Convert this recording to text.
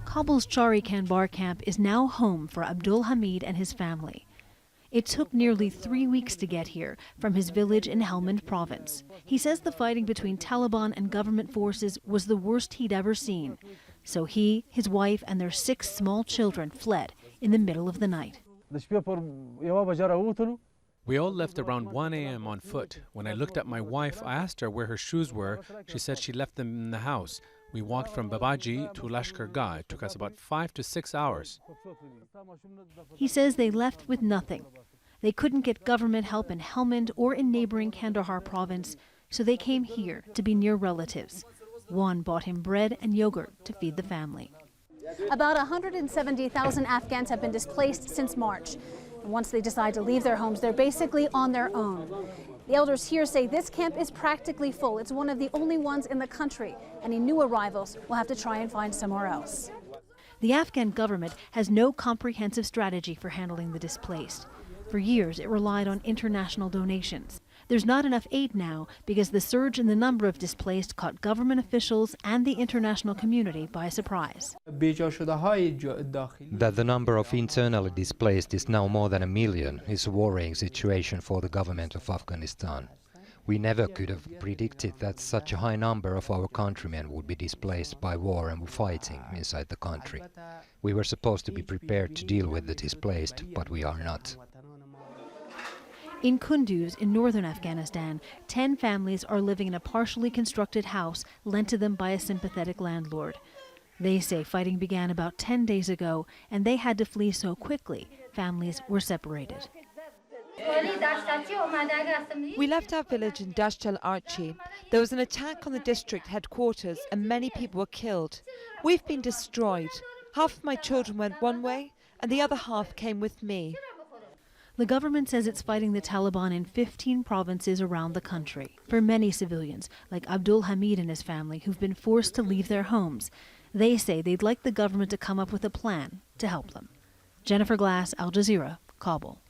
Kabul's Chari Kanbar camp is now home for Abdul Hamid and his family. It took nearly 3 weeks to get here from his village in Helmand province. He says the fighting between Taliban and government forces was the worst he'd ever seen. So he, his wife, and their 6 small children fled in the middle of the night. We all left around 1 a.m. on foot. When I looked at my wife, I asked her where her shoes were. She said she left them in the house. We walked from Babaji to Lashkargah. It took us about 5 to 6 hours. He says they left with nothing. They couldn't get government help in Helmand or in neighboring Kandahar province, so they came here to be near relatives. One bought him bread and yogurt to feed the family. About 170,000 Afghans have been displaced since March. And once they decide to leave their homes, they're basically on their own. The elders here say this camp is practically full. It's one of the only ones in the country. Any new arrivals will have to try and find somewhere else. The Afghan government has no comprehensive strategy for handling the displaced. For years, it relied on international donations. There's not enough aid now because the surge in the number of displaced caught government officials and the international community by surprise. That the number of internally displaced is now more than 1 million is a worrying situation for the government of Afghanistan. We never could have predicted that such a high number of our countrymen would be displaced by war and fighting inside the country. We were supposed to be prepared to deal with the displaced, but we are not. In Kunduz, in northern Afghanistan, 10 families are living in a partially constructed house lent to them by a sympathetic landlord. They say fighting began about 10 days ago, and they had to flee so quickly, families were separated. We left our village in Dasht al-Archi. There was an attack on the district headquarters and many people were killed. We've been destroyed. Half of my children went one way and the other half came with me. The government says it's fighting the Taliban in 15 provinces around the country. For many civilians, like Abdul Hamid and his family, who've been forced to leave their homes, they say they'd like the government to come up with a plan to help them. Jennifer Glasse, Al Jazeera, Kabul.